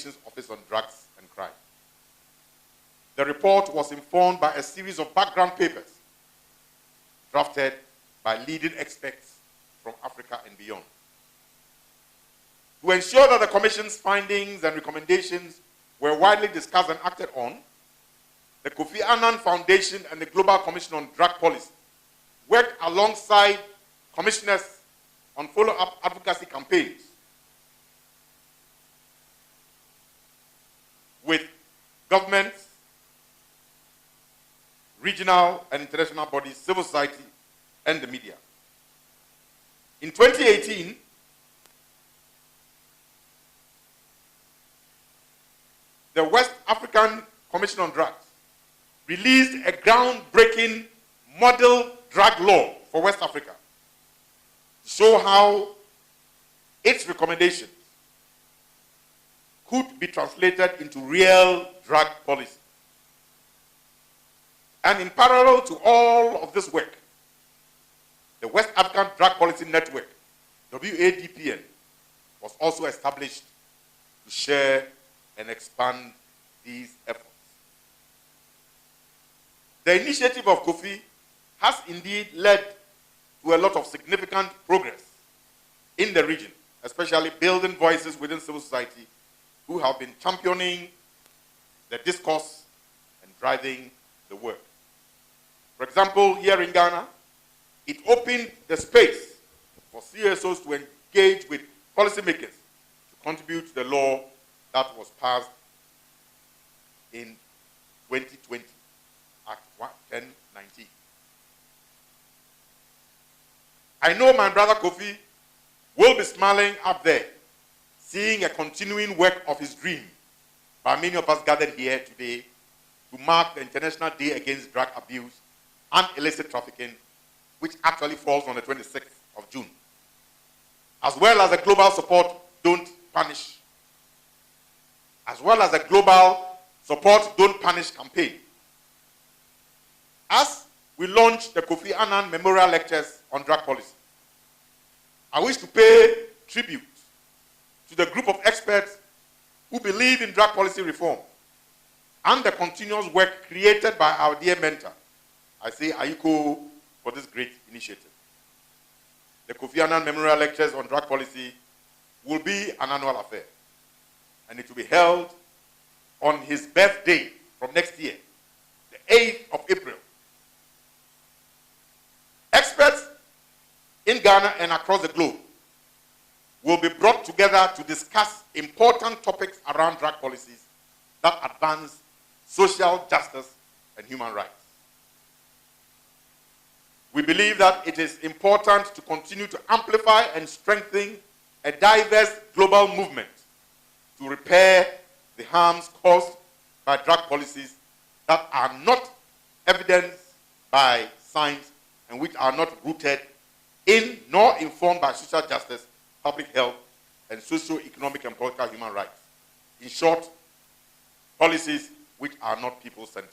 Nations Office on Drugs and Crime. The report was informed by a series of background papers drafted by leading experts from Africa and beyond. To ensure that the Commission's findings and recommendations were widely discussed and acted on, the Kofi Annan Foundation and the Global Commission on Drug Policy worked alongside commissioners on follow-up advocacy campaigns with governments, regional and international bodies, civil society, and the media. In 2018, the West African Commission on Drugs released a groundbreaking model drug law for West Africa to show how its recommendations could be translated into real drug policy. And in parallel to all of this work, the West African Drug Policy Network, WADPN, was also established to share and expand these efforts. The initiative of Kofi has indeed led to a lot of significant progress in the region, especially building voices within civil society who have been championing the discourse and driving the work. For example, here in Ghana, it opened the space for CSOs to engage with policymakers to contribute to the law that was passed in 2020, Act 1019. I know my brother Kofi will be smiling up there, seeing a continuing work of his dream by many of us gathered here today to mark the International Day Against Drug Abuse and Illicit Trafficking, which actually falls on the 26th of June, as well as a global support Don't Punish, as well as a global support Don't Punish campaign. As we launch the Kofi Annan Memorial Lectures on Drug Policy, I wish to pay tribute to the group of experts who believe in drug policy reform and the continuous work created by our dear mentor. I say Ayuko for this great initiative. The Kofi Annan Memorial Lectures on Drug Policy will be an annual affair, and it will be held on his birthday from next year, the 8th of April. Experts in Ghana and across the globe will be brought together to discuss important topics around drug policies that advance social justice and human rights. We believe that it is important to continue to amplify and strengthen a diverse global movement to repair the harms caused by drug policies that are not evidenced by science and which are not rooted in nor informed by social justice, public health, and socio-economic and political human rights. In short, policies which are not people-centered.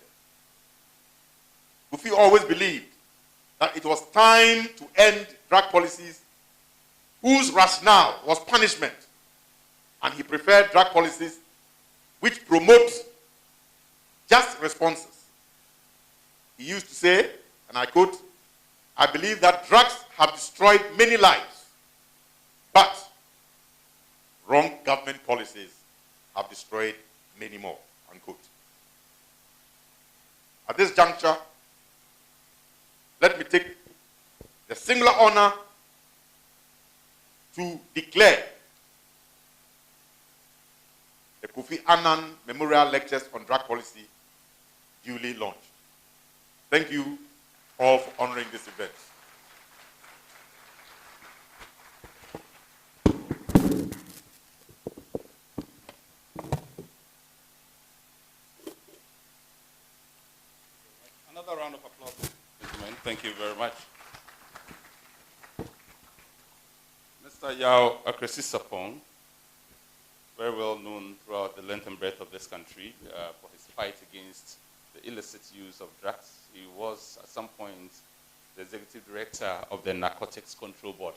Kofi always believed that it was time to end drug policies whose rationale was punishment, and he preferred drug policies which promote just responses. He used to say, and I quote, "I believe that drugs have destroyed many lives, but wrong government policies have destroyed many more," unquote. At this juncture, let me take the singular honor to declare the Kofi Annan Memorial Lectures on Drug Policy duly launched. Thank you all for honoring this event. Another round of applause, gentlemen. Thank you very much. Mr. Yao Akresi-Sapong, very well known throughout the length and breadth of this country for his fight against the illicit use of drugs. He was, at some point, the executive director of the Narcotics Control Board.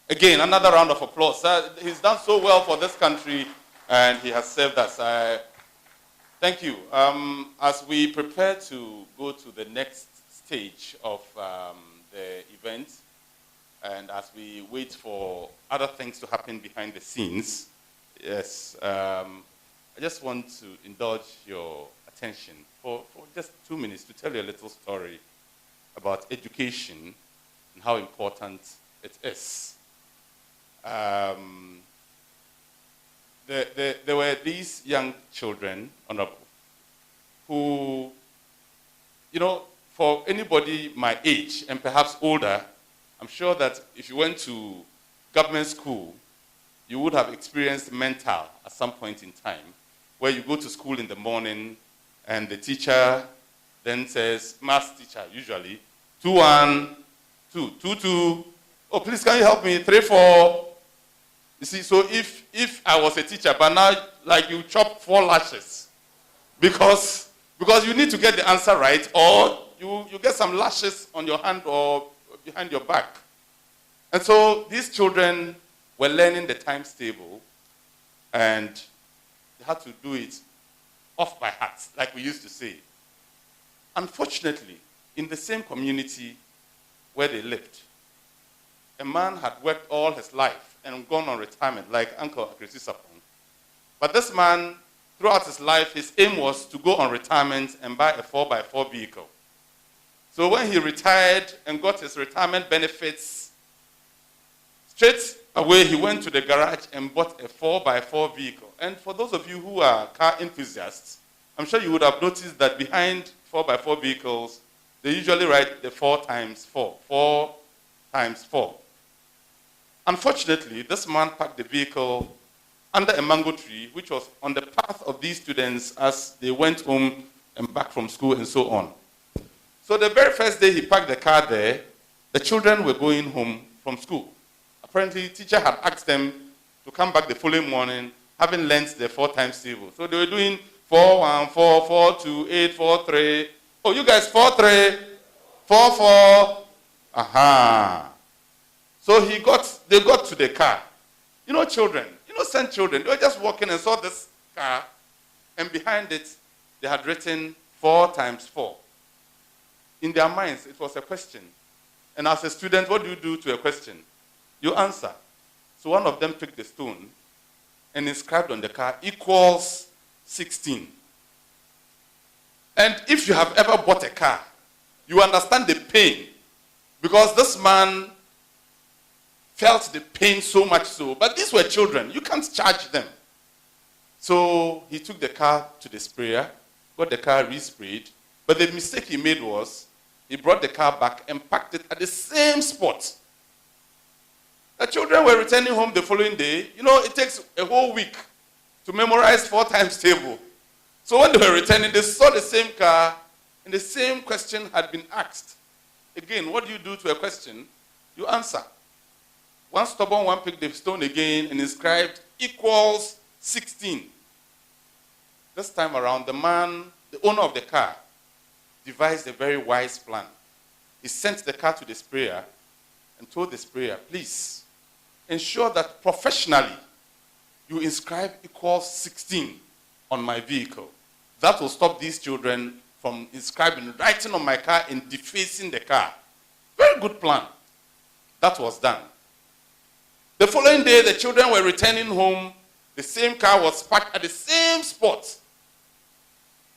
Again, another round of applause. He's done so well for this country and he has served us. Thank you. As we prepare to go to the next stage of the event, and as we wait for other things to happen behind the scenes, yes, I just want to indulge your attention for just 2 minutes to tell you a little story about education and how important it is. There were these young children, Honorable, who, you know, for anybody my age and perhaps older, I'm sure that if you went to government school, you would have experienced mental at some point in time, where you go to school in the morning and the teacher then says, math teacher usually, 2 1, 2 2 2, oh please can you help me, 3 4. You see, so if I was a teacher, but now like you chop 4 lashes because you need to get the answer right, or you get some lashes on your hand or behind your back. And so these children were learning the times table, and they had to do it off by heart, like we used to say. Unfortunately, in the same community where they lived, a man had worked all his life and gone on retirement, like Uncle Kofi Annan. But this man, throughout his life, his aim was to go on retirement and buy a 4x4 vehicle. So when he retired and got his retirement benefits, straight away he went to the garage and bought a 4x4 vehicle. And for those of you who are car enthusiasts, I'm sure you would have noticed that behind 4x4 vehicles, they usually write the 4x4, 4x4. Unfortunately, this man parked the vehicle under a mango tree, which was on the path of these students as they went home and back from school and so on. So the very first day he parked the car there, the children were going home from school. Apparently, the teacher had asked them to come back the following morning, having learned the 4 times table. So they were doing 4 1 4 4 2 8 4 3. Oh, you guys 4 3 4 4. Aha. So they got to the car. You know, children, innocent children, they were just walking and saw this car, and behind it, they had written 4 times 4. In their minds, it was a question. And as a student, what do you do to a question? You answer. So one of them picked the stone and inscribed on the car equals 16. And if you have ever bought a car, you understand the pain, because this man felt the pain so much so. But these were children. You can't charge them. So he took the car to the sprayer, got the car resprayed. But the mistake he made was he brought the car back and parked it at the same spot. The children were returning home the following day. You know, it takes a whole week to memorize 4 times table. So when they were returning, they saw the same car and the same question had been asked. Again, what do you do to a question? You answer. One stubborn one picked the stone again and inscribed equals 16. This time around, the man, the owner of the car, devised a very wise plan. He sent the car to the sprayer and told the sprayer, please, ensure that professionally you inscribe equals 16 on my vehicle. That will stop these children from writing on my car and defacing the car. Very good plan. That was done. The following day, the children were returning home. The same car was parked at the same spot.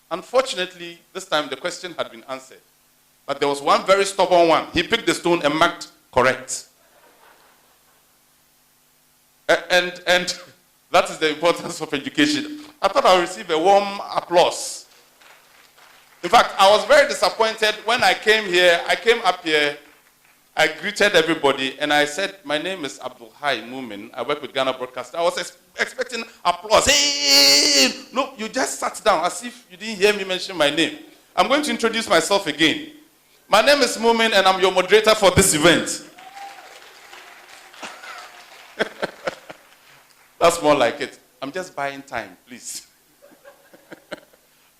Unfortunately, this time the question had been answered. But there was one very stubborn one. He picked the stone and marked correct. And that is the importance of education. I thought I would receive a warm applause. In fact, I was very disappointed when I came up here, I greeted everybody, and I said, my name is Abdulhai Mumin. I work with Ghana Broadcast. I was expecting applause. Hey! No, you just sat down as if you didn't hear me mention my name. I'm going to introduce myself again. My name is Mumin, and I'm your moderator for this event. That's more like it. I'm just buying time, please.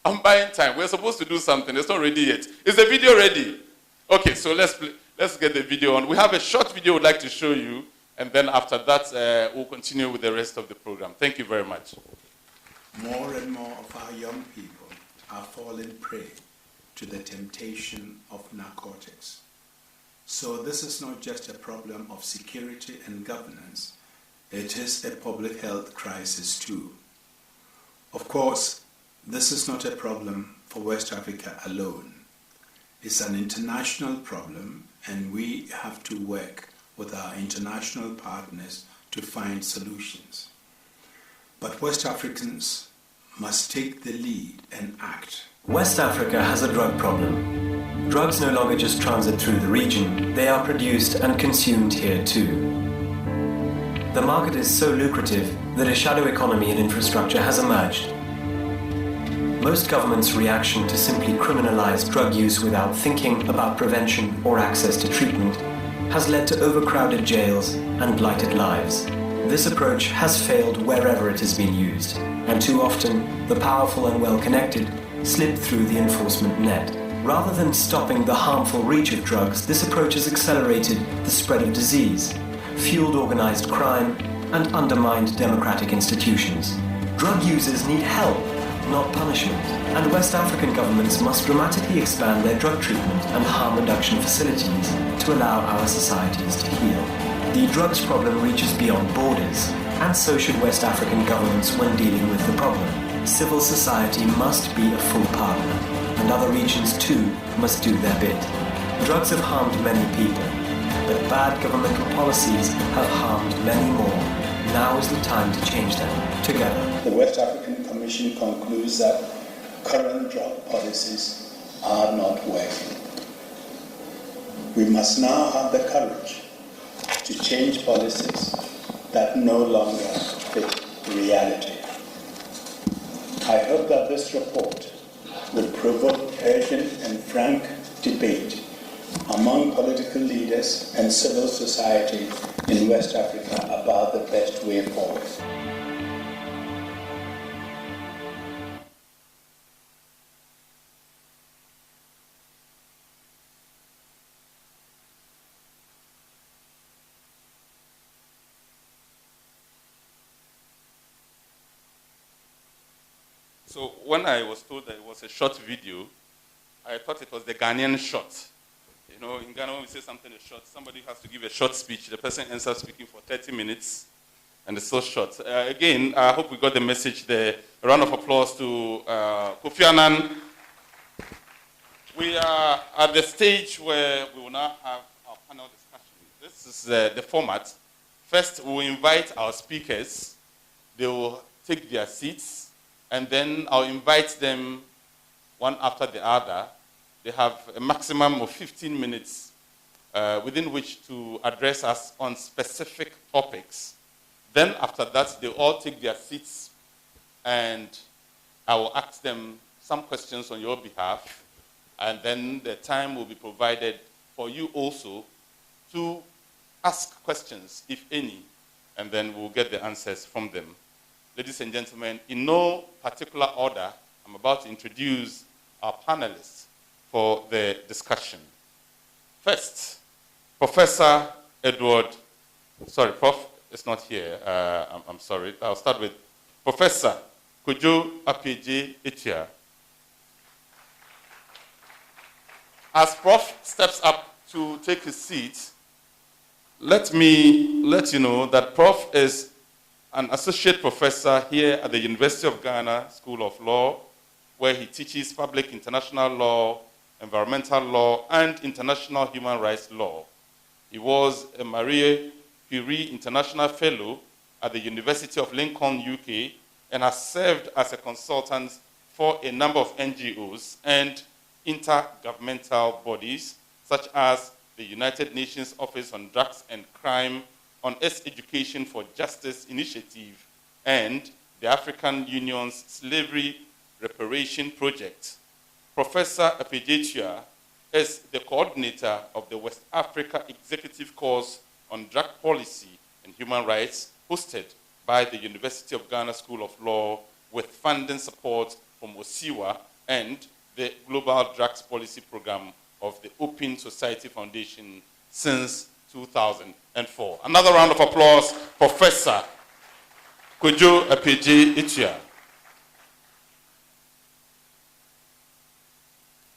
I'm buying time. We're supposed to do something. It's not ready yet. Is the video ready? Okay, so let's get the video on. We have a short video we'd like to show you, and then after that, we'll continue with the rest of the program. Thank you very much. more and more of our young people are falling prey to the temptation of narcotics. So this is not just a problem of security and governance, it is a public health crisis too. Of course, this is not a problem for West Africa alone. It's an international problem, and we have to work with our international partners to find solutions. But West Africans must take the lead and act. West Africa has a drug problem. Drugs no longer just transit through the region, they are produced and consumed here too. The market is so lucrative that a shadow economy and infrastructure has emerged. Most governments' reaction to simply criminalize drug use without thinking about prevention or access to treatment has led to overcrowded jails and blighted lives. This approach has failed wherever it has been used, and too often the powerful and well-connected slip through the enforcement net. Rather than stopping the harmful reach of drugs, this approach has accelerated the spread of disease, fueled organized crime, and undermined democratic institutions. Drug users need help, not punishment, and West African governments must dramatically expand their drug treatment and harm reduction facilities to allow our societies to heal. The drugs problem reaches beyond borders, and so should West African governments when dealing with the problem. Civil society must be a full partner, and other regions too must do their bit. Drugs have harmed many people, but bad governmental policies have harmed many more. Now is the time to change them, together. The West African Commission concludes that current drug policies are not working. We must now have the courage to change policies that no longer fit reality. I hope that this report will provoke urgent and frank debate among political leaders and civil society in West Africa about the best way forward. So when I was told that it was a short video, I thought it was the Ghanaian short. You know, in Ghana when we say something is short, somebody has to give a short speech. The person ends up speaking for 30 minutes, and it's so short. Again, I hope we got the message there. A round of applause to Kofi Annan. We are at the stage where we will now have our panel discussion. This is the format. First, we will invite our speakers. They will take their seats. And then I'll invite them one after the other. They have a maximum of 15 minutes within which to address us on specific topics. Then after that, they all take their seats and I will ask them some questions on your behalf. And then the time will be provided for you also to ask questions, if any, and then we'll get the answers from them. Ladies and gentlemen, in no particular order, I'm about to introduce our panelists for the discussion. First, Professor Edward, sorry, Prof is not here. I'm sorry. I'll start with Professor Kojo Appiagyei-Etua. As Prof steps up to take his seat, let me let you know that Prof is an associate professor here at the University of Ghana School of Law, where he teaches public international law, environmental law, and international human rights law. He was a Marie Curie International Fellow at the University of Lincoln, UK, and has served as a consultant for a number of NGOs and intergovernmental bodies, such as the United Nations Office on Drugs and Crime, on its Education for Justice initiative, and the African Union's Slavery Reparation Project. Professor Appiagyei-Etua is the coordinator of the West Africa Executive Course on Drug Policy and Human Rights, hosted by the University of Ghana School of Law, with funding support from OSIWA and the Global Drugs Policy Program of the Open Society Foundation since 2004. Another round of applause, Professor Kojo Appiagyei-Etua.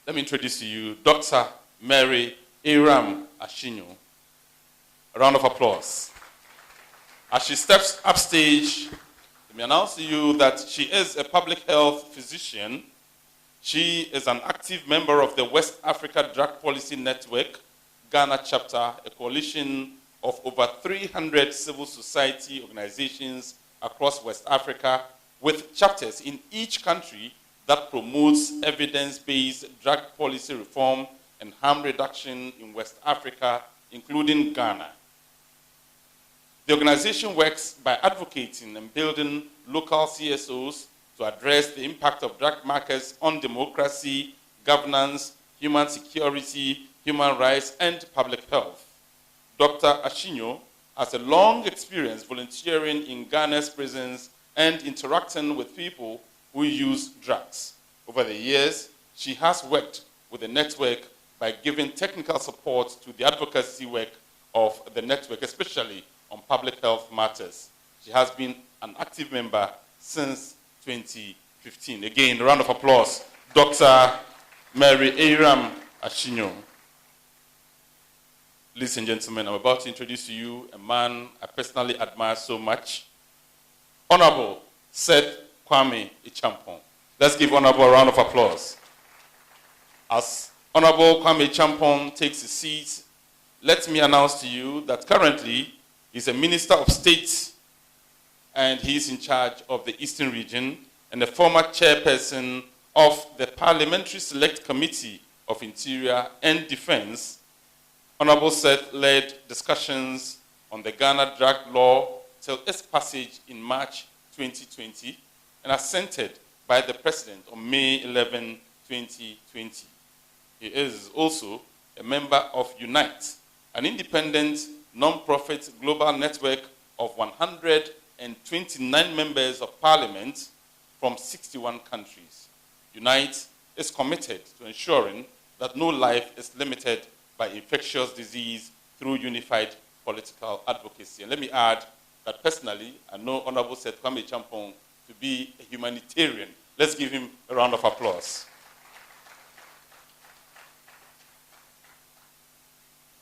let me introduce to you Dr. Mary Aram Ashinyo. A round of applause. As she steps upstage, let me announce to you that she is a public health physician. She is an active member of the West Africa Drug Policy Network, Ghana chapter, a coalition of over 300 civil society organizations across West Africa, with chapters in each country that promotes evidence-based drug policy reform and harm reduction in West Africa, including Ghana. The organization works by advocating and building local CSOs to address the impact of drug markets on democracy, governance, human security, human rights, and public health. Dr. Ashinyo has a long experience volunteering in Ghana's prisons and interacting with people who use drugs. Over the years, she has worked with the network by giving technical support to the advocacy work of the network, especially on public health matters. She has been an active member since 2015. Again, a round of applause. Dr. Mary Aram Ashinyo. Ladies and gentlemen, I'm about to introduce to you a man I personally admire so much, Honorable Seth Kwame Ichampong. Let's give Honorable a round of applause. As Honorable Kwame Ichampong takes his seat, let me announce to you that currently he's a Minister of State and he's in charge of the Eastern Region and the former chairperson of the Parliamentary Select Committee of Interior and Defense. Honorable Seth led discussions on the Ghana drug law till its passage in March 2020 and assented by the President on May 11, 2020. He is also a member of UNITE, an independent, non-profit global network of 129 members of parliament from 61 countries. UNITE is committed to ensuring that no life is limited by infectious disease through unified political advocacy. And let me add that personally, I know Honorable Seth Kwame Ichampong to be a humanitarian. Let's give him a round of applause.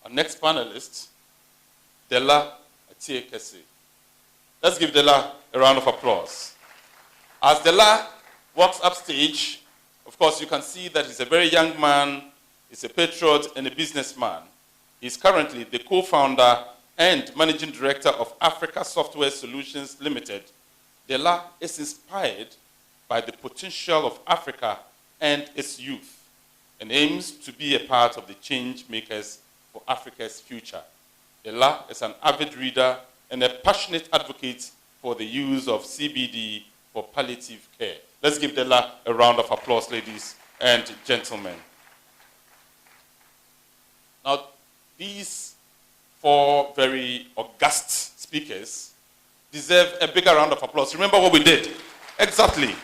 Our next panelist, Dela Atiekese. Let's give Dela a round of applause. As Dela walks upstage, of course, you can see that he's a very young man, he's a patriot and a businessman. He's currently the co-founder and managing director of Africa Software Solutions Limited. Dela is inspired by the potential of Africa and its youth and aims to be a part of the change makers for Africa's future. Dela is an avid reader and a passionate advocate for the use of CBD for palliative care. Let's give Dela a round of applause, ladies and gentlemen. Now, these four very august speakers deserve a bigger round of applause. Remember what we did? Exactly.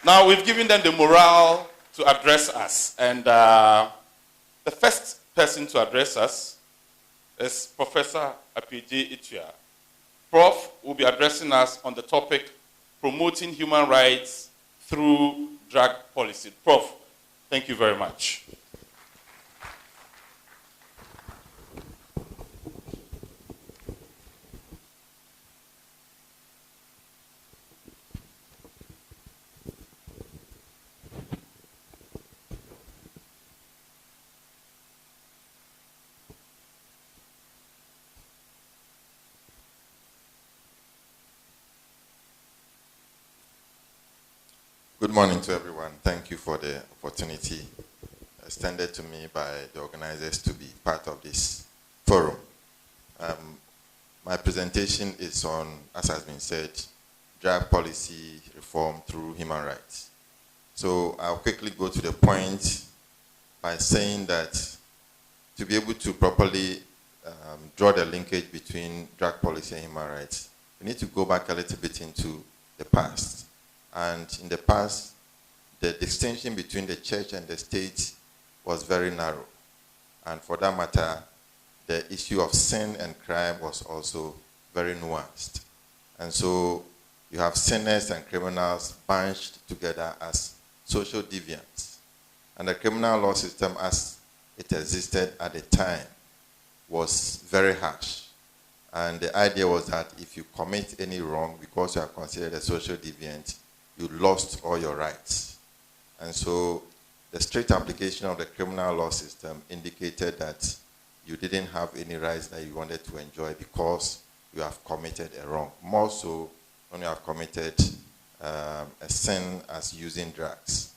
Now, we've given them the morale to address us. And the first person to address us is Professor Apieje Itua. Prof will be addressing us on the topic, promoting human rights through drug policy. Prof, thank you very much. Good morning to everyone. Thank you for the opportunity extended to me by the organizers to be part of this forum. My presentation is on, as has been said, drug policy reform through human rights. So I'll quickly go to the point by saying that to be able to properly draw the linkage between drug policy and human rights, we need to go back a little bit into the past. And in the past, the distinction between the church and the state was very narrow. And for that matter, the issue of sin and crime was also very nuanced. And so you have sinners and criminals bunched together as social deviants. And the criminal law system as it existed at the time was very harsh. And the idea was that if you commit any wrong because you are considered a social deviant, you lost all your rights. And so the strict application of the criminal law system indicated that you didn't have any rights that you wanted to enjoy because you have committed a wrong. More so when you have committed a sin as using drugs.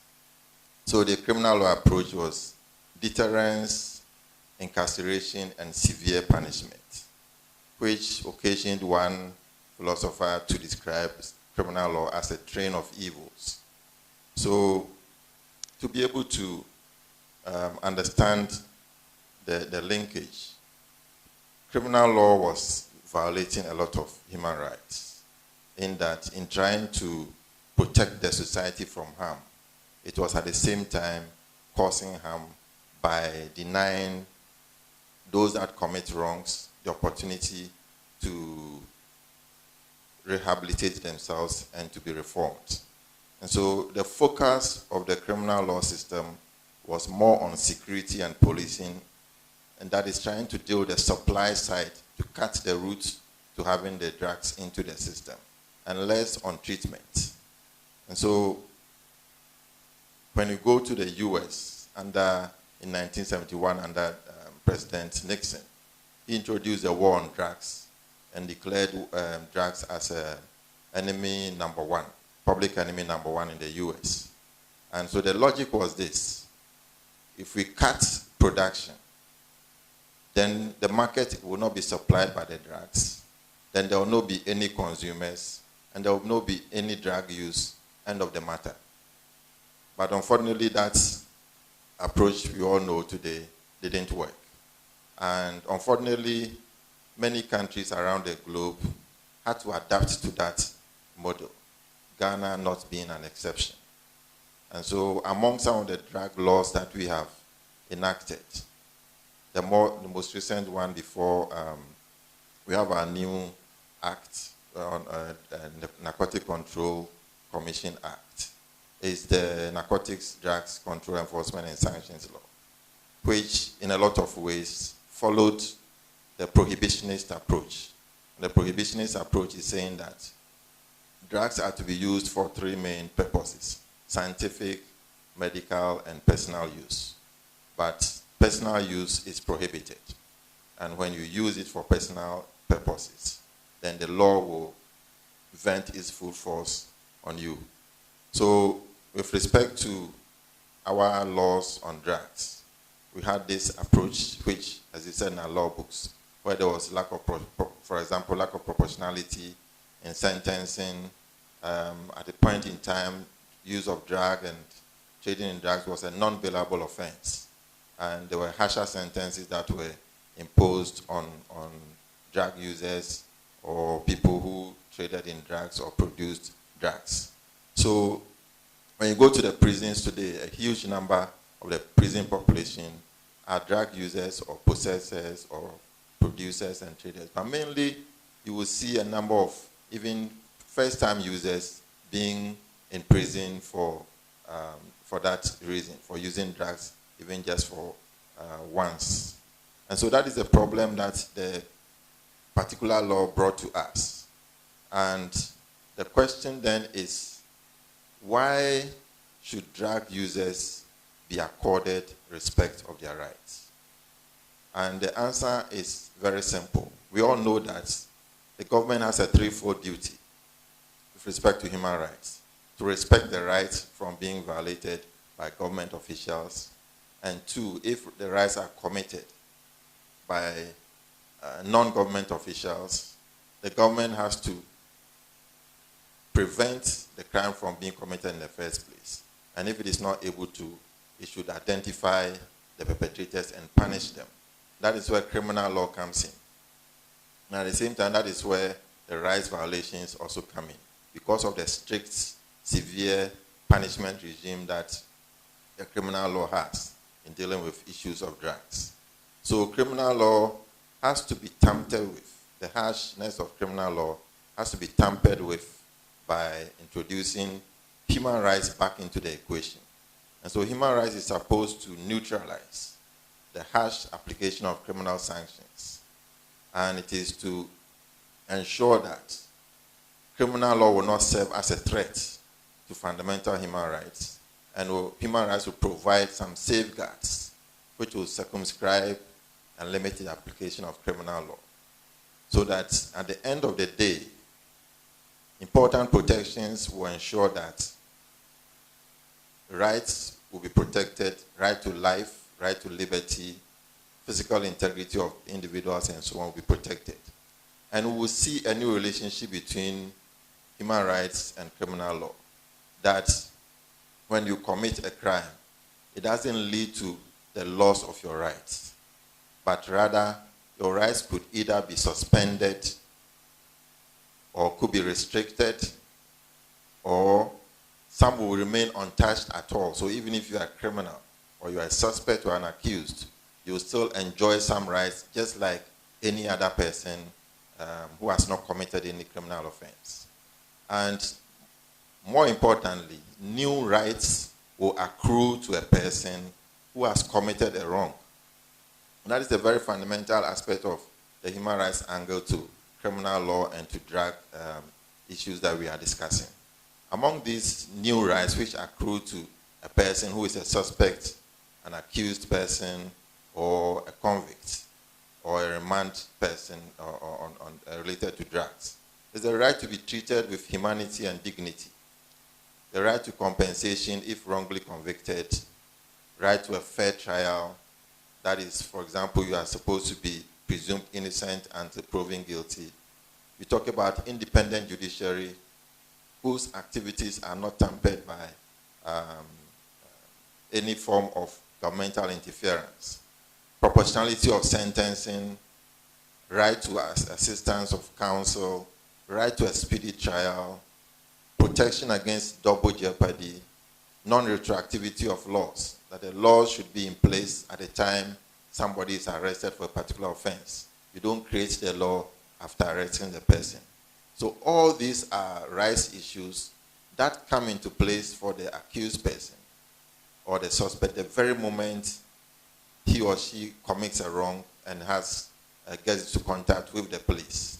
So the criminal law approach was deterrence, incarceration, and severe punishment, which occasioned one philosopher to describe criminal law as a train of evils. So to be able to understand the linkage, criminal law was violating a lot of human rights in that in trying to protect the society from harm, it was at the same time causing harm by denying those that commit wrongs the opportunity to rehabilitate themselves and to be reformed. And so the focus of the criminal law system was more on security and policing, and that is trying to deal with the supply side to cut the route to having the drugs into the system, and less on treatment. And so when you go to the US in 1971 under President Nixon, he introduced the war on drugs and declared drugs as enemy number one, public enemy number one in the US. And so the logic was this: if we cut production, then the market will not be supplied by the drugs, then there will not be any consumers, and there will not be any drug use, end of the matter. But unfortunately, that approach we all know today didn't work. And unfortunately, many countries around the globe had to adapt to that model, Ghana not being an exception. And so among some of the drug laws that we have enacted, the most recent one before, we have our new act, the Narcotic Control Commission Act, is the Narcotics, Drugs Control Enforcement and Sanctions Law, which in a lot of ways followed the prohibitionist approach. The prohibitionist approach is saying that drugs are to be used for three main purposes: scientific, medical, and personal use. But personal use is prohibited. And when you use it for personal purposes, then the law will vent its full force on you. So with respect to our laws on drugs, we had this approach which, as you said in our law books, where there was lack of, for example, lack of proportionality in sentencing. At a point in time, use of drug and trading in drugs was a non-bailable offense. And there were harsher sentences that were imposed on drug users or people who traded in drugs or produced drugs. So when you go to the prisons today, a huge number of the prison population are drug users or possessors or producers and traders. But mainly, you will see a number of even first-time users being in prison for that reason, for using drugs even just for once. And so that is a problem that the particular law brought to us. And the question then is, why should drug users be accorded respect of their rights? And the answer is very simple. We all know that the government has a threefold duty with respect to human rights: to respect the rights from being violated by government officials, and two, if the rights are committed by non-government officials, the government has to prevent the crime from being committed in the first place. And if it is not able to, it should identify the perpetrators and punish them. That is where criminal law comes in. And at the same time, that is where the rights violations also come in, because of the strict, severe punishment regime that the criminal law has in dealing with issues of drugs. So criminal law has to be tampered with. The harshness of criminal law has to be tampered with by introducing human rights back into the equation. And so human rights is supposed to neutralize the harsh application of criminal sanctions. And it is to ensure that criminal law will not serve as a threat to fundamental human rights. And human rights will provide some safeguards which will circumscribe and limit the application of criminal law. So that at the end of the day, important protections will ensure that rights will be protected, right to life, right to liberty, physical integrity of individuals and so on will be protected. And we will see a new relationship between human rights and criminal law. That when you commit a crime, it doesn't lead to the loss of your rights, but rather your rights could either be suspended or could be restricted, or some will remain untouched at all. So even if you are a criminal or you are a suspect or an accused, you will still enjoy some rights just like any other person who has not committed any criminal offense. And more importantly, new rights will accrue to a person who has committed a wrong. And that is a very fundamental aspect of the human rights angle to criminal law and to drug issues that we are discussing. Among these new rights which accrue to a person who is a suspect, an accused person, or a convict, or a remand person related to drugs, is the right to be treated with humanity and dignity, the right to compensation if wrongly convicted, right to a fair trial. That is, for example, you are supposed to be presumed innocent until proven guilty. We talk about independent judiciary whose activities are not tempered by any form of governmental interference, proportionality of sentencing, right to assistance of counsel, right to a speedy trial, protection against double jeopardy, non-retroactivity of laws, that the laws should be in place at the time somebody is arrested for a particular offense. You don't create the law after arresting the person. So all these are rights issues that come into place for the accused person or the suspect the very moment he or she commits a wrong and gets into contact with the police.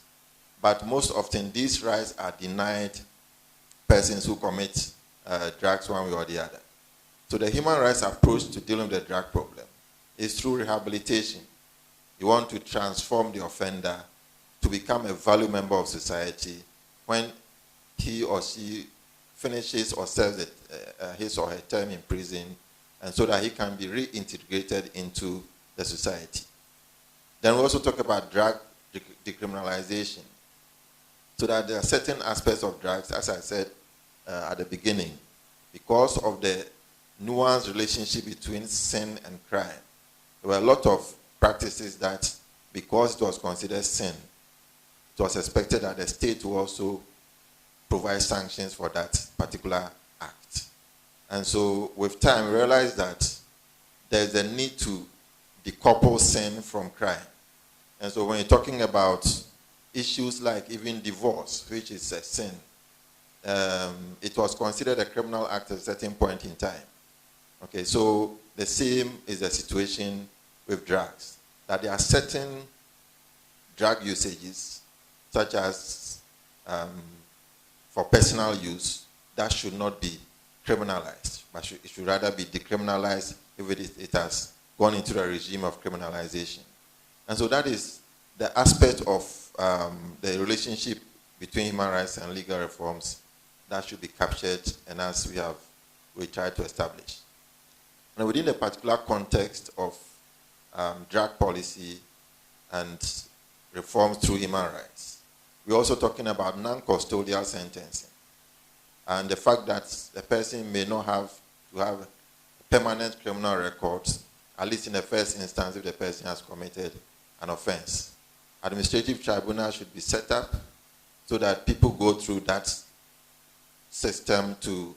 But most often these rights are denied persons who commit drugs one way or the other. So the human rights approach to dealing with the drug problem is through rehabilitation. You want to transform the offender to become a valued member of society when he or she finishes or serves his or her term in prison, and so that he can be reintegrated into the society. Then we also talk about drug decriminalization, so that there are certain aspects of drugs, as I said at the beginning, because of the nuanced relationship between sin and crime. There were a lot of practices that, because it was considered sin, it was expected that the state will also provide sanctions for that particular act. And so with time, we realized that there's a need to decouple sin from crime. And so when you're talking about issues like even divorce, which is a sin, it was considered a criminal act at a certain point in time. Okay, so the same is the situation with drugs, that there are certain drug usages, such as for personal use, that should not be criminalized, but it should rather be decriminalized if it has gone into the regime of criminalization. And so that is the aspect of the relationship between human rights and legal reforms that should be captured, and as we try to establish. Now, within the particular context of drug policy and reforms through human rights, we're also talking about non-custodial sentencing, and the fact that the person may not have to have a permanent criminal record, at least in the first instance if the person has committed an offense. Administrative tribunals should be set up so that people go through that system to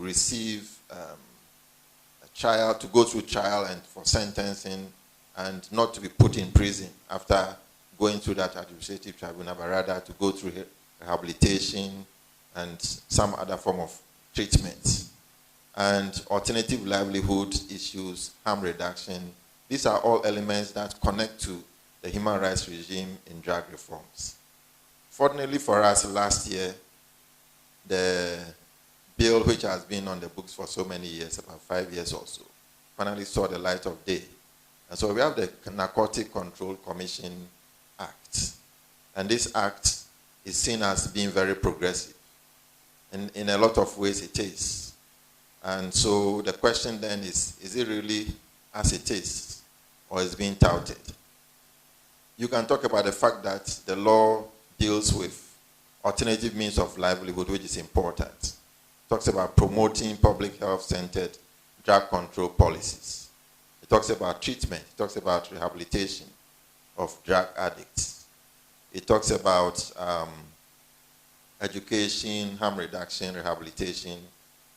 receive a trial, to go through trial and for sentencing, and not to be put in prison after going through that administrative tribunal, but rather to go through rehabilitation and some other form of treatment. and alternative livelihood issues, harm reduction. These are all elements that connect to the human rights regime in drug reforms. Fortunately for us, last year, the bill which has been on the books for so many years, about 5 years or so, finally saw the light of day. And so we have the Narcotic Control Commission Act. And this act is seen as being very progressive. In a lot of ways it is. And so the question then is it really as it is, or is being touted? You can talk about the fact that the law deals with alternative means of livelihood, which is important. It talks about promoting public health-centered drug control policies. It talks about treatment. It talks about rehabilitation of drug addicts. It talks about education, harm reduction, rehabilitation,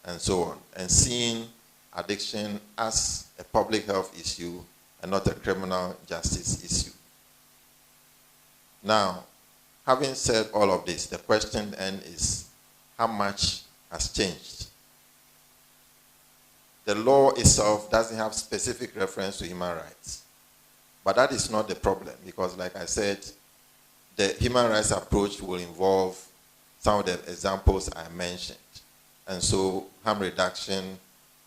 and so on, and seeing addiction as a public health issue and not a criminal justice issue. Now, having said all of this, the question then is, how much has changed? The law itself doesn't have specific reference to human rights. But that is not the problem, because like I said, the human rights approach will involve some of the examples I mentioned. And so harm reduction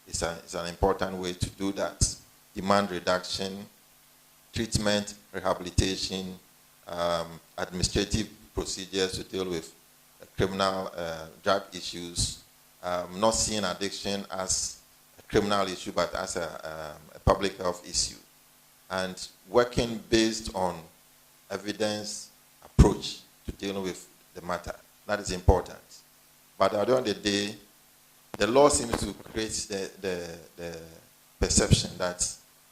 is an important way to do that. Demand reduction, treatment, rehabilitation, administrative procedures to deal with criminal drug issues, not seeing addiction as a criminal issue but as a public health issue, and working based on evidence approach to dealing with the matter. That is important. But at the end of the day, the law seems to create the perception that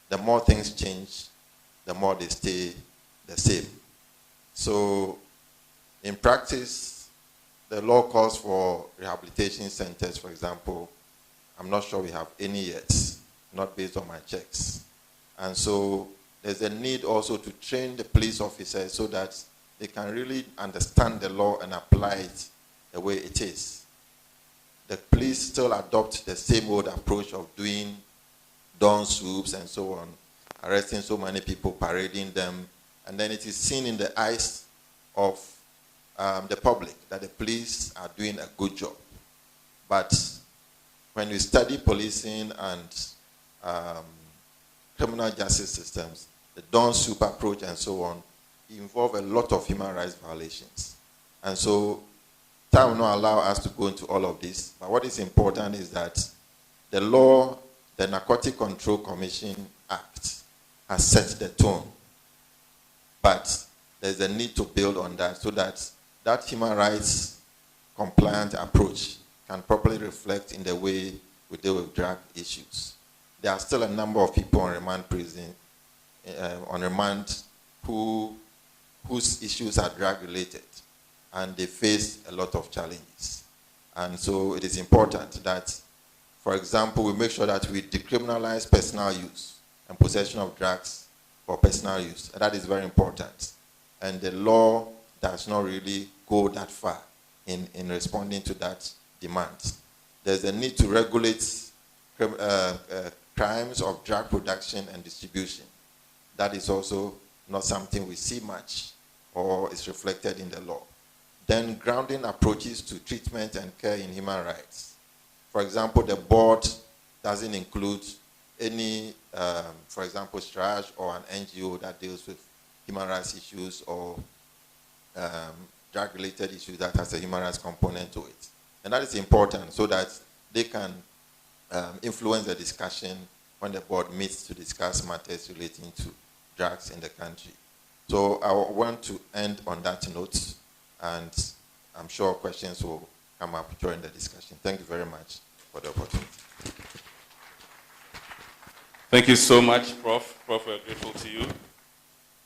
the more things change, the more they stay the same. So in practice, the law calls for rehabilitation centers, for example. I'm not sure we have any yet, not based on my checks. And so there's a need also to train the police officers so that they can really understand the law and apply it the way it is. The police still adopt the same old approach of doing dawn swoops and so on, arresting so many people, parading them, and then it is seen in the eyes of the public that the police are doing a good job. But when you study policing and criminal justice systems, the dawn swoop approach and so on, involve a lot of human rights violations. And so time will not allow us to go into all of this, but what is important is that the law, the Narcotic Control Commission Act, has set the tone. But there's a need to build on that so that that human rights compliant approach can properly reflect in the way we deal with drug issues. There are still a number of people on remand prison, on remand whose issues are drug related, and they face a lot of challenges. And so it is important that, for example, we make sure that we decriminalize personal use and possession of drugs for personal use. And that is very important. And the law does not really go that far in responding to that demand. There's a need to regulate crimes of drug production and distribution. That is also not something we see much or is reflected in the law. Then grounding approaches to treatment and care in human rights. For example, the board doesn't include any, for example, STRAJ or an NGO that deals with human rights issues or drug-related issues that has a human rights component to it. And that is important so that they can influence the discussion when the board meets to discuss matters relating to drugs in the country. So I want to end on that note, and I'm sure questions will come up during the discussion. Thank you very much for the opportunity. Thank you so much, Prof. Prof, we're grateful to you.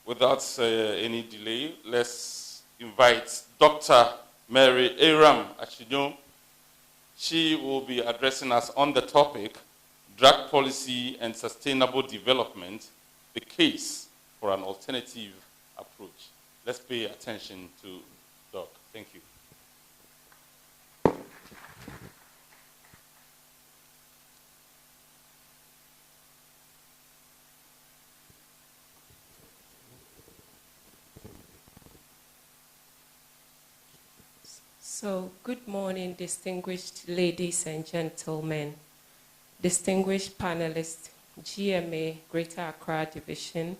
Without any delay, let's invite Dr. Mary Aram Achidon. She will be addressing us on the topic, Drug Policy and Sustainable Development, the case for an alternative approach. Let's pay attention to Doc. Thank you. So, good morning, distinguished ladies and gentlemen, distinguished panelists, GMA, Greater Accra Division,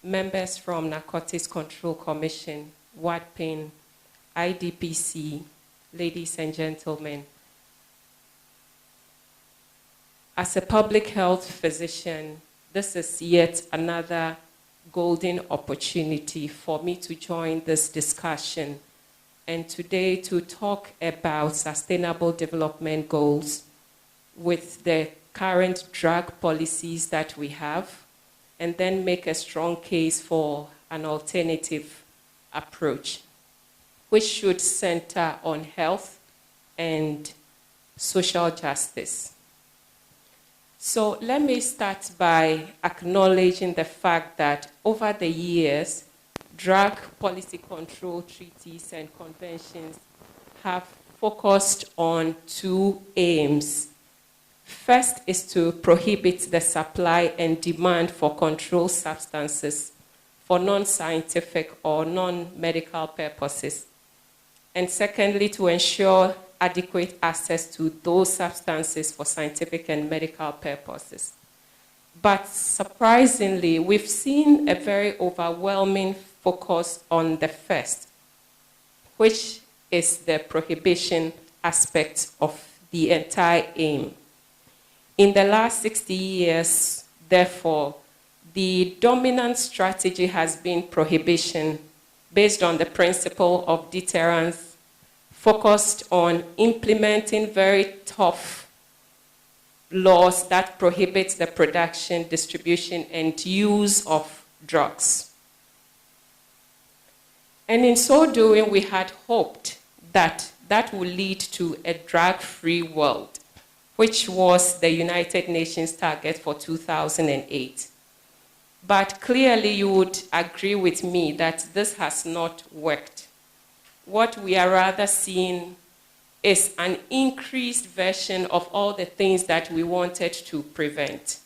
members from Narcotics Control Commission, WADPN, IDPC, ladies and gentlemen. As a public health physician, this is yet another golden opportunity for me to join this discussion and today to talk about sustainable development goals with the current drug policies that we have, and then make a strong case for an alternative approach, which should center on health and social justice. So let me start by acknowledging the fact that over the years, drug policy control treaties and conventions have focused on two aims. First is to prohibit the supply and demand for controlled substances for non-scientific or non-medical purposes. And secondly, to ensure adequate access to those substances for scientific and medical purposes. But surprisingly, we've seen a very overwhelming focus on the first, which is the prohibition aspect of the entire aim. In the last 60 years, therefore, the dominant strategy has been prohibition based on the principle of deterrence, focused on implementing very tough laws that prohibit the production, distribution, and use of drugs. And in so doing, we had hoped that that would lead to a drug-free world, which was the United Nations target for 2008. But clearly you would agree with me that this has not worked. What we are rather seeing is an increased version of all the things that we wanted to prevent.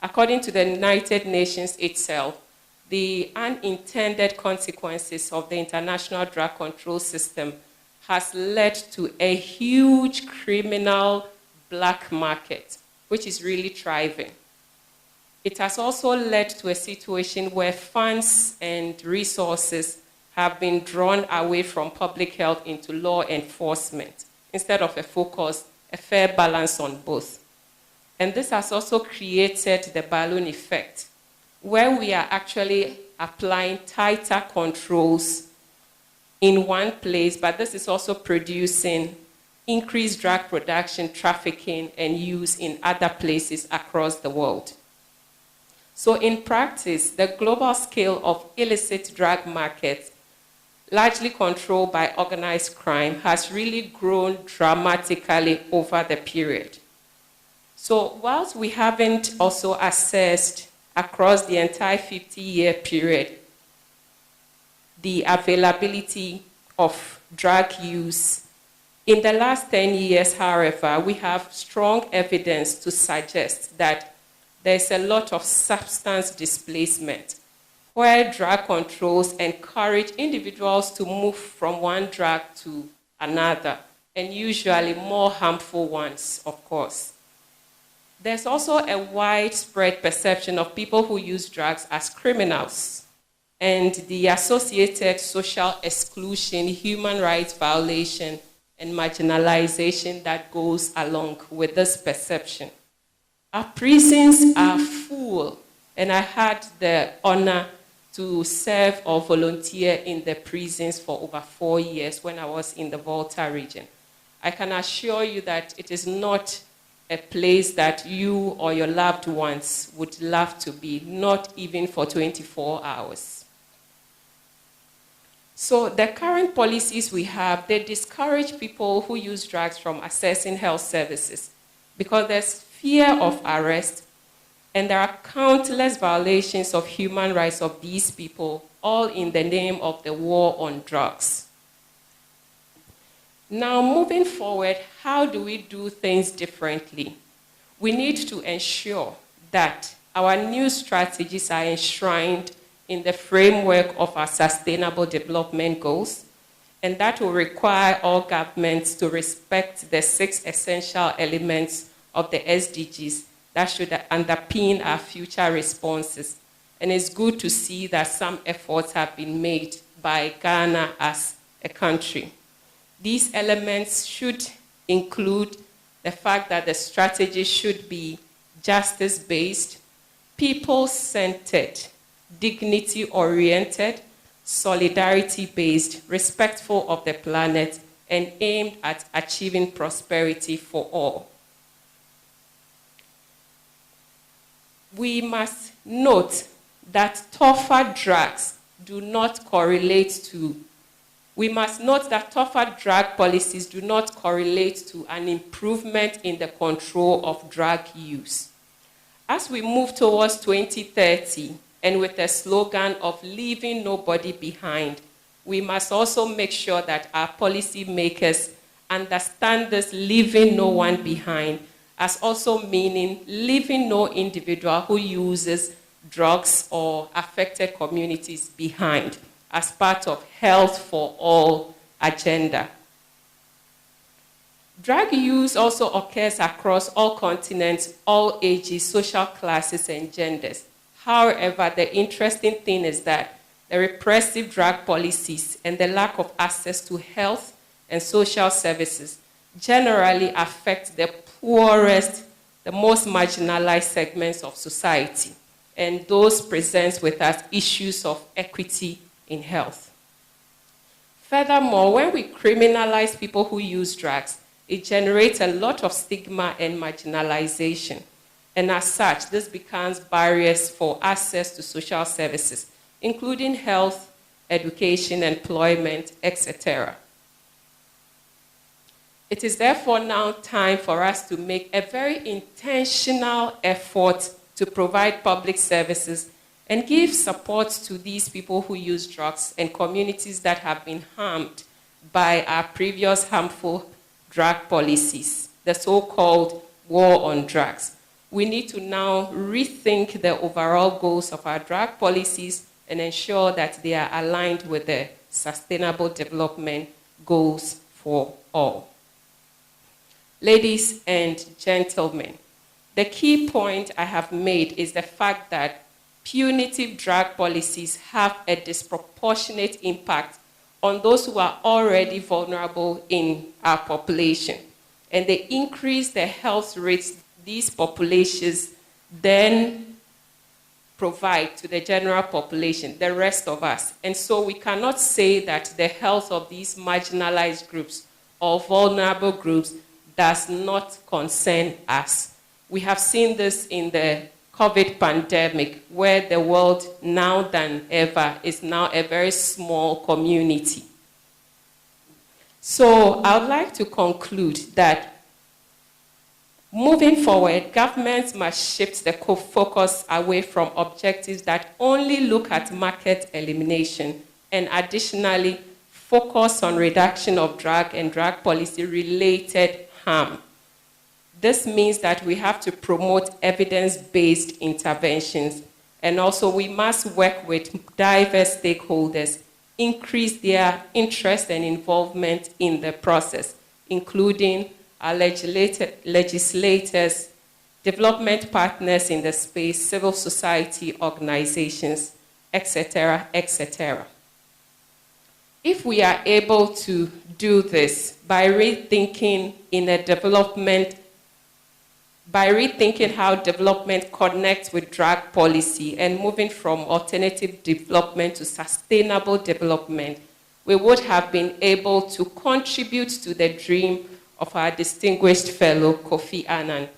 According to the United Nations itself, the unintended consequences of the international drug control system has led to a huge criminal black market, which is really thriving. It has also led to a situation where funds and resources have been drawn away from public health into law enforcement, instead of a focus, a fair balance on both. And this has also created the balloon effect, where we are actually applying tighter controls in one place, but this is also producing increased drug production, trafficking, and use in other places across the world. So in practice, the global scale of illicit drug markets, largely controlled by organized crime, has really grown dramatically over the period. So whilst we haven't also assessed across the entire 50-year period the availability of drug use, in the last 10 years, however, we have strong evidence to suggest that there's a lot of substance displacement, where drug controls encourage individuals to move from one drug to another, and usually more harmful ones, of course. There's also a widespread perception of people who use drugs as criminals, and the associated social exclusion, human rights violation, and marginalization that goes along with this perception. Our prisons are full, and I had the honor to serve or volunteer in the prisons for over 4 years when I was in the Volta region. I can assure you that it is not a place that you or your loved ones would love to be, not even for 24 hours. So the current policies we have, they discourage people who use drugs from accessing health services because there's fear of arrest, and there are countless violations of human rights of these people, all in the name of the war on drugs. Now, moving forward, how do we do things differently? We need to ensure that our new strategies are enshrined in the framework of our sustainable development goals, and that will require all governments to respect the 6 essential elements of the SDGs that should underpin our future responses. And it's good to see that some efforts have been made by Ghana as a country. These elements should include the fact that the strategy should be justice-based, people-centered, dignity-oriented, solidarity-based, respectful of the planet, and aimed at achieving prosperity for all. We must note that tougher drugs do not correlate to, we must note that tougher drug policies do not correlate to an improvement in the control of drug use. As we move towards 2030, and with the slogan of leaving nobody behind, we must also make sure that our policy makers understand this leaving no one behind as also meaning leaving no individual who uses drugs or affected communities behind as part of health for all agenda. Drug use also occurs across all continents, all ages, social classes, and genders. However, the interesting thing is that the repressive drug policies and the lack of access to health and social services generally affect the poorest, the most marginalized segments of society, and those present with us issues of equity in health. Furthermore, when we criminalize people who use drugs, it generates a lot of stigma and marginalization. And as such, this becomes barriers for access to social services, including health, education, employment, etc. It is therefore now time for us to make a very intentional effort to provide public services and give support to these people who use drugs and communities that have been harmed by our previous harmful drug policies, the so-called war on drugs. We need to now rethink the overall goals of our drug policies and ensure that they are aligned with the Sustainable Development Goals for all. Ladies and gentlemen, the key point I have made is the fact that punitive drug policies have a disproportionate impact on those who are already vulnerable in our population. And they increase the health rates these populations then provide to the general population, the rest of us. And so we cannot say that the health of these marginalized groups or vulnerable groups does not concern us. We have seen this in the COVID pandemic, where the world now than ever is now a very small community. So I would like to conclude that moving forward, governments must shift the focus away from objectives that only look at market elimination and additionally focus on reduction of drug and drug policy related harm. This means that we have to promote evidence-based interventions, and also we must work with diverse stakeholders, increase their interest and involvement in the process, including our legislators, development partners in the space, civil society organizations, etc., etc. If we are able to do this by rethinking how development connects with drug policy and moving from alternative development to sustainable development, we would have been able to contribute to the dream of our distinguished fellow Kofi Annan,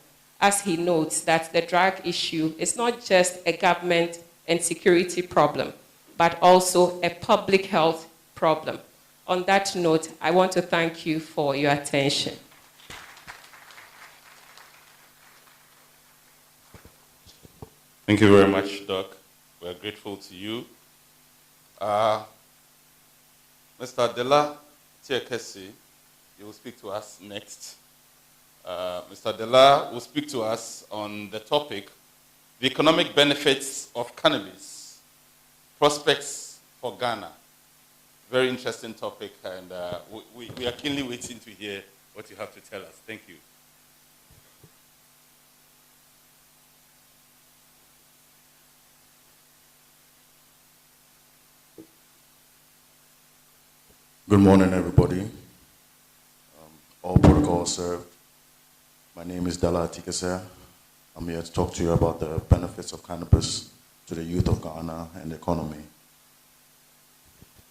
as he notes that the drug issue is not just a government and security problem, but also a public health problem. On that note, I want to thank you for your attention. Thank you very much, Doc. We're grateful to you. Mr. Dela Tiekesi, you will speak to us next. Mr. Dela will speak to us on the topic, the economic benefits of cannabis, prospects for Ghana. Very interesting topic, and we are keenly waiting to hear what you have to tell us. Thank you. Good morning, everybody. All protocols served. My name is Dala Atikase. I'm here to talk to you about the benefits of cannabis to the youth of Ghana and the economy.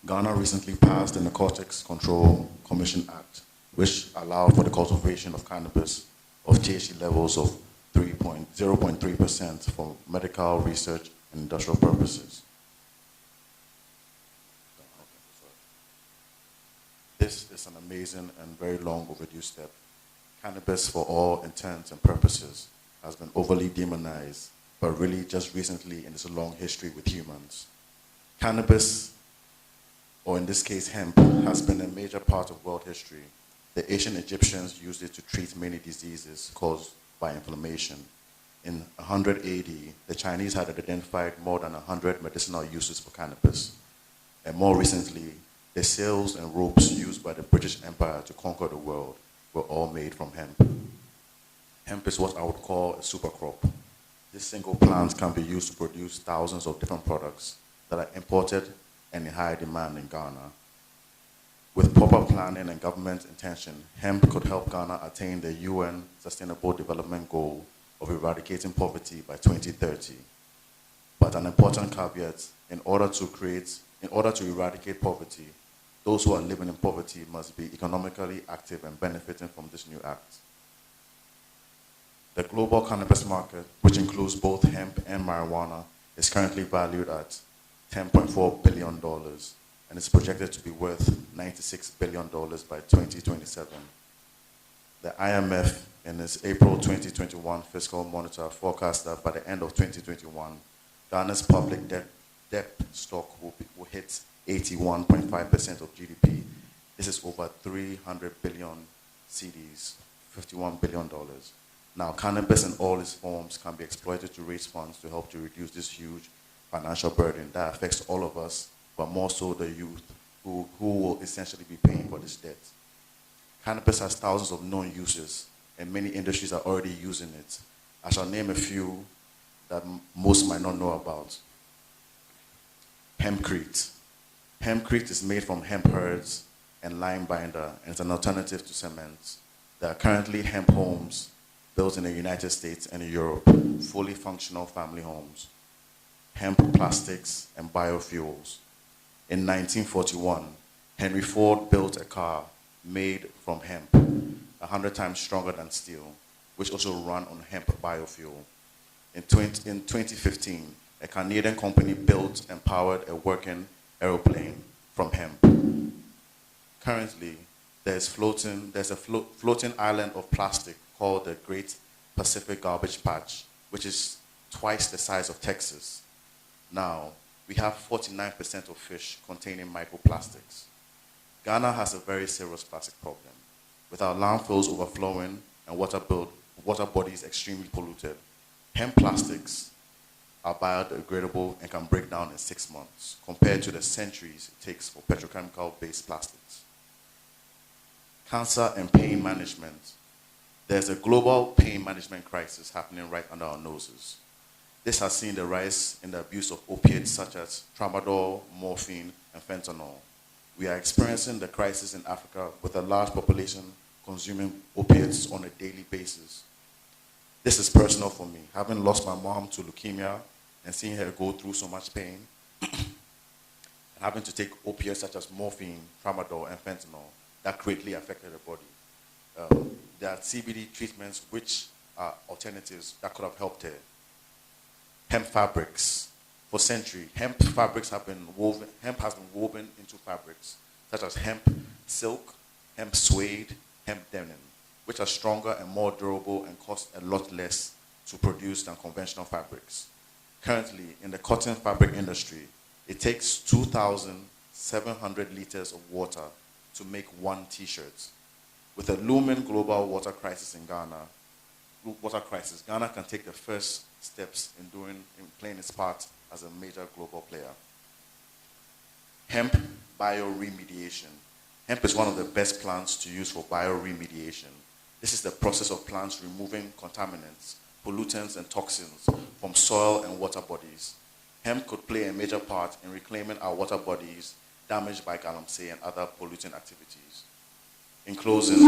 Ghana recently passed the Narcotics Control Commission Act, which allowed for the cultivation of cannabis of THC levels of 0.3% for medical research and industrial purposes. This is an amazing and very long overdue step. Cannabis, for all intents and purposes, has been overly demonized, but really just recently in its long history with humans. Cannabis, or in this case hemp, has been a major part of world history. The ancient Egyptians used it to treat many diseases caused by inflammation. In 100 AD, the Chinese had identified more than 100 medicinal uses for cannabis. And more recently, the sails and ropes used by the British Empire to conquer the world were all made from hemp. Hemp is what I would call a super crop. This single plant can be used to produce thousands of different products that are imported and in high demand in Ghana. With proper planning and government intention, hemp could help Ghana attain the UN Sustainable Development Goal of eradicating poverty by 2030. But an important caveat, in order to eradicate poverty, those who are living in poverty must be economically active and benefiting from this new act. The global cannabis market, which includes both hemp and marijuana, is currently valued at $10.4 billion and is projected to be worth $96 billion by 2027. The IMF, in its April 2021 fiscal monitor, forecast that by the end of 2021, Ghana's public debt stock will hit 81.5% of GDP. This is over 300 billion cedis, $51 billion. Now, cannabis in all its forms can be exploited to raise funds to help to reduce this huge financial burden that affects all of us, but more so the youth who will essentially be paying for this debt. Cannabis has thousands of known uses, and many industries are already using it. I shall name a few that most might not know about. Hempcrete. Hempcrete is made from hemp herds and lime binder, and it's an alternative to cement. There are currently hemp homes built in the United States and in Europe, fully functional family homes. Hemp plastics and biofuels. In 1941, Henry Ford built a car made from hemp, 100 times stronger than steel, which also ran on hemp biofuel. In 2015, a Canadian company built and powered a working aeroplane from hemp. Currently, there's a floating island of plastic called the Great Pacific Garbage Patch, which is twice the size of Texas. Now, we have 49% of fish containing microplastics. Ghana has a very serious plastic problem, with our landfills overflowing and water bodies extremely polluted. Hemp plastics are biodegradable and can break down in 6 months, compared to the centuries it takes for petrochemical-based plastics. Cancer and pain management. There's a global pain management crisis happening right under our noses. This has seen the rise in the abuse of opiates such as tramadol, morphine, and fentanyl. We are experiencing the crisis in Africa with a large population consuming opiates on a daily basis. This is personal for me, having lost my mom to leukemia and seeing her go through so much pain, and having to take opiates such as morphine, tramadol, and fentanyl that greatly affected her body. There are CBD treatments which are alternatives that could have helped her. Hemp fabrics. For centuries, hemp has been woven into fabrics, such as hemp silk, hemp suede, hemp denim, which are stronger and more durable and cost a lot less to produce than conventional fabrics. Currently, in the cotton fabric industry, it takes 2,700 liters of water to make one t-shirt. With a looming global water crisis in Ghana, Ghana can take the first steps in playing its part as a major global player. hemp bioremediation. Hemp is one of the best plants to use for bioremediation. This is the process of plants removing contaminants, pollutants, and toxins from soil and water bodies. Hemp could play a major part in reclaiming our water bodies damaged by galamsey and other polluting activities. In closing,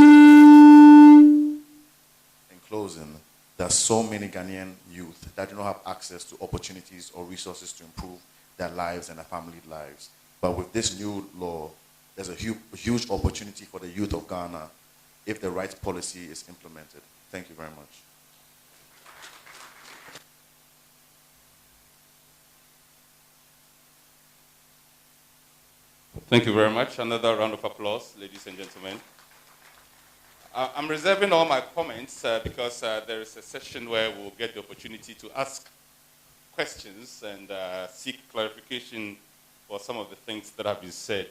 there are so many Ghanaian youth that do not have access to opportunities or resources to improve their lives and their family lives. But with this new law, there's a huge opportunity for the youth of Ghana if the right policy is implemented. Thank you very much. Thank you very much. Another round of applause, ladies and gentlemen. I'm reserving all my comments because there is a session where we'll get the opportunity to ask questions and seek clarification for some of the things that have been said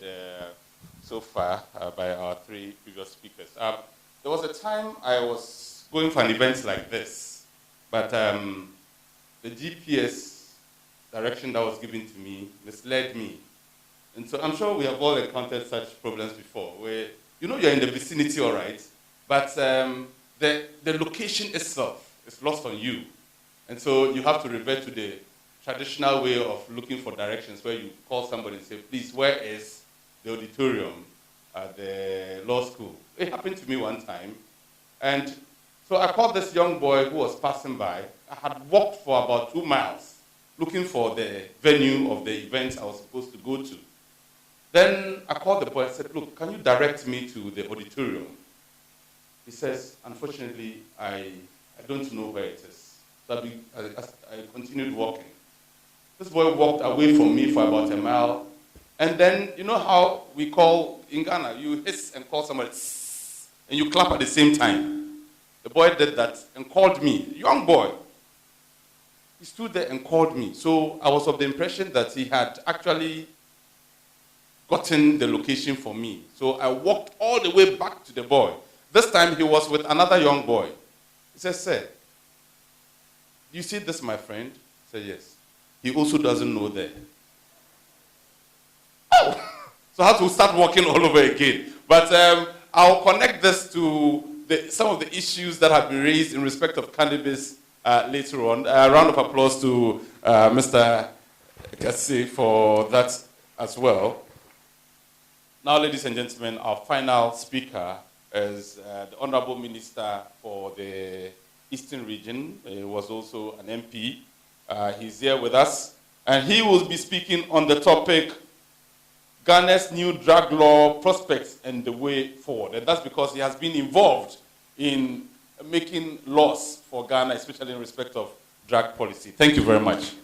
so far by our three previous speakers. There was a time I was going for an event like this, but the GPS direction that was given to me misled me. And so I'm sure we have all encountered such problems before, where you know you're in the vicinity, all right, but the location itself is lost on you. And so you have to revert to the traditional way of looking for directions, where you call somebody and say, please, where is the auditorium at the law school? It happened to me one time. And so I called this young boy who was passing by. I had walked for about 2 miles looking for the venue of the event I was supposed to go to. Then I called the boy and said, look, can you direct me to the auditorium? He says, unfortunately, I don't know where it is. So I continued walking. This boy walked away from me for about 1 mile. And then, you know how we call, in Ghana, you hiss and call somebody, and you clap at the same time. The boy did that and called me, young boy. He stood there and called me. So I was of the impression that he had actually gotten the location for me. So I walked all the way back to the boy. This time he was with another young boy. He said, sir, do you see this, my friend? I said, yes. He also doesn't know there. Oh! So I had to start walking all over again. But I'll connect this to some of the issues that have been raised in respect of cannabis later on. A round of applause to Mr. Kassi for that as well. Now, ladies and gentlemen, our final speaker is the Honorable Minister for the Eastern Region. He was also an MP. He's here with us. And he will be speaking on the topic, Ghana's new drug law prospects and the way forward. And that's because he has been involved in making laws for Ghana, especially in respect of drug policy. Thank you very much.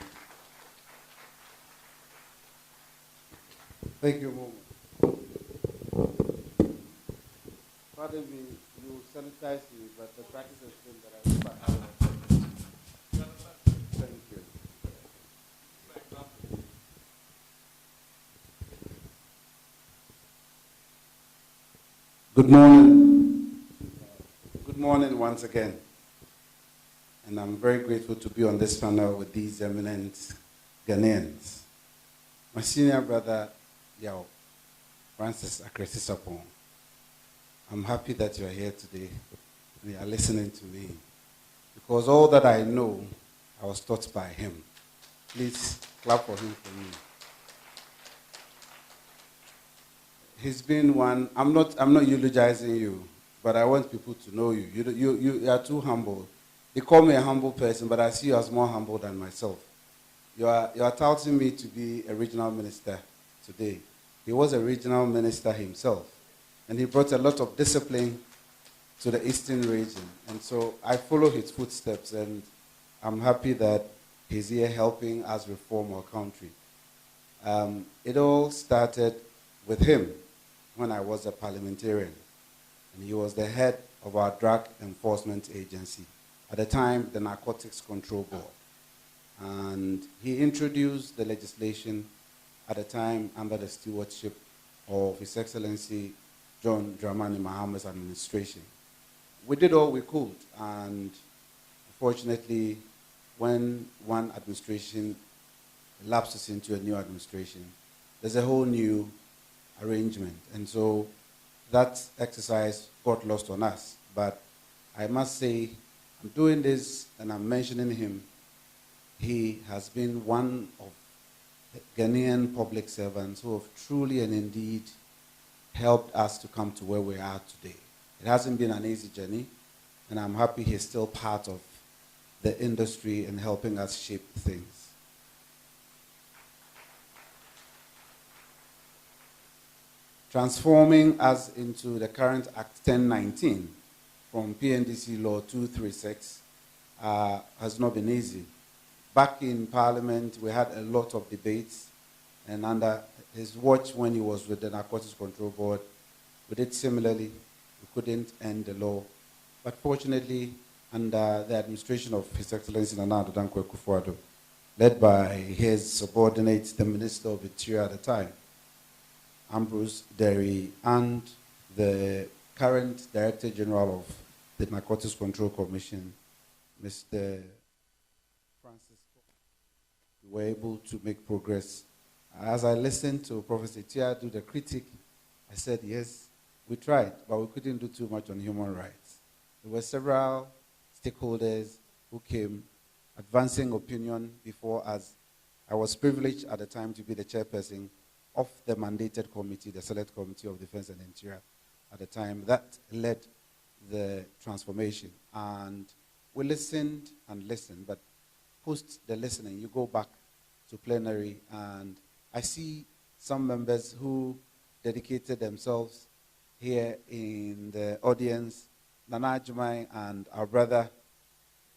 Thank you, Momo. Pardon me, you sanitize me, but the practice has been that I Thank you. Good morning. Good morning once again. And I'm very grateful to be on this panel with these eminent Ghanaians. My senior brother, Yao, Francis Akresi-Sapong. I'm happy that you are here today and you are listening to me, because all that I know, I was taught by him. Please clap for him for me. He's been one. I'm not eulogizing you, but I want people to know you. You are too humble. They call me a humble person, but I see you as more humble than myself. You are touting me to be a regional minister today. He was a regional minister himself, and he brought a lot of discipline to the Eastern region. And so I follow his footsteps, and I'm happy that he's here helping us reform our country. It all started with him when I was a parliamentarian, and he was the head of our drug enforcement agency, at the time the Narcotics Control Board. And he introduced the legislation at the time under the stewardship of His Excellency John Dramani Mahama's administration. We did all we could, and unfortunately, when one administration lapses into a new administration, there's a whole new arrangement. And so that exercise got lost on us. But I must say, I'm doing this and I'm mentioning him. He has been one of the Ghanaian public servants who have truly and indeed helped us to come to where we are today. It hasn't been an easy journey, and I'm happy he's still part of the industry and helping us shape things. Transforming us into the current Act 1019 from PNDC Law 236 has not been easy. Back in Parliament, we had a lot of debates, and under his watch when he was with the Narcotics Control Board, we did similarly. We couldn't end the law. But fortunately, under the administration of His Excellency Nana Addo Dankwa Akufo-Addo, led by his subordinate, the Minister of Interior at the time, Ambrose Derry, and the current Director General of the Narcotics Control Commission, Mr. Francis, we were able to make progress. As I listened to Professor Tia do the critique, I said, yes, we tried, but we couldn't do too much on human rights. There were several stakeholders who came advancing opinion before us. I was privileged at the time to be the chairperson of the mandated committee, the Select Committee of Defense and Interior at the time. That led the transformation. And we listened and listened, but post the listening, you go back to plenary, and I see some members who dedicated themselves here in the audience, Nana Ajumai and our brother,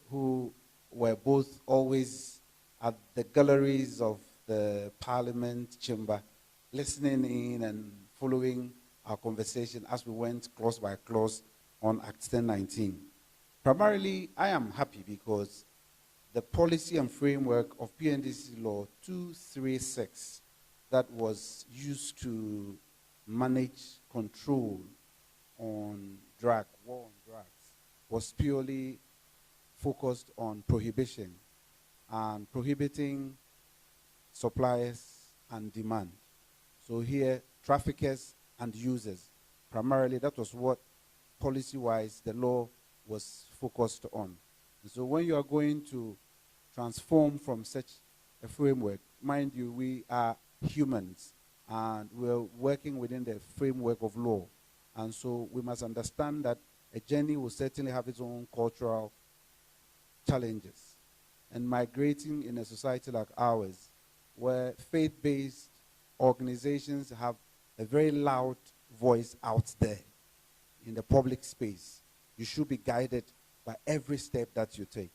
who were both always at the galleries of the Parliament chamber, listening in and following our conversation as we went clause by clause on Act 1019. Primarily, I am happy because the policy and framework of PNDC Law 236 that was used to manage control on war on drugs, was purely focused on prohibition and prohibiting suppliers and demand. So here, traffickers and users, primarily that was what policy-wise the law was focused on. And so when you are going to transform from such a framework, mind you, we are humans and we're working within the framework of law. And so we must understand that a journey will certainly have its own cultural challenges. And migrating in a society like ours, where faith-based organizations have a very loud voice out there in the public space, you should be guided by every step that you take.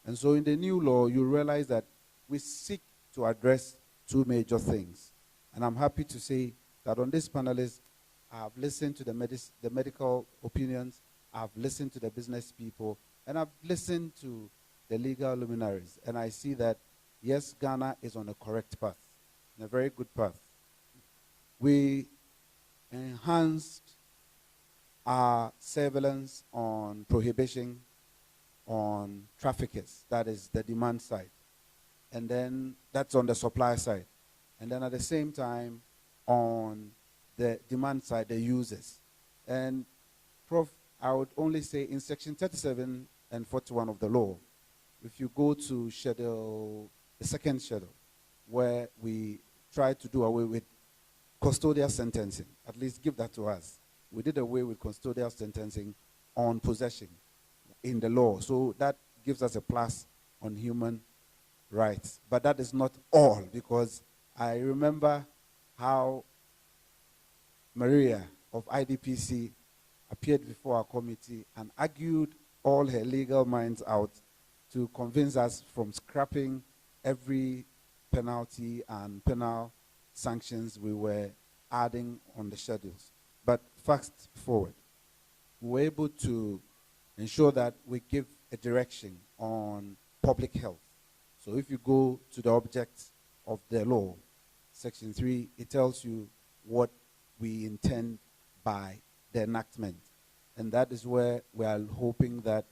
And so in the new law, you realize that we seek to address two major things. And I'm happy to say that on this panelist, I've listened to the medical opinions, I've listened to the business people, and I've listened to the legal luminaries. And I see that, yes, Ghana is on a correct path, on a very good path. We enhanced our surveillance on prohibition on traffickers, that is the demand side. And then that's on the supply side. And then at the same time, on the demand side, the users. And Prof, I would only say in section 37 and 41 of the law, if you go to the second schedule, where we try to do away with custodial sentencing, at least give that to us. We did away with custodial sentencing on possession in the law. So that gives us a plus on human rights. But that is not all, because I remember how Maria of IDPC appeared before our committee and argued all her legal minds out to convince us from scrapping every penalty and penal sanctions we were adding on the schedules. But fast forward, we were able to ensure that we give a direction on public health. So if you go to the object of the law, section 3, it tells you what we intend by the enactment. And that is where we are hoping that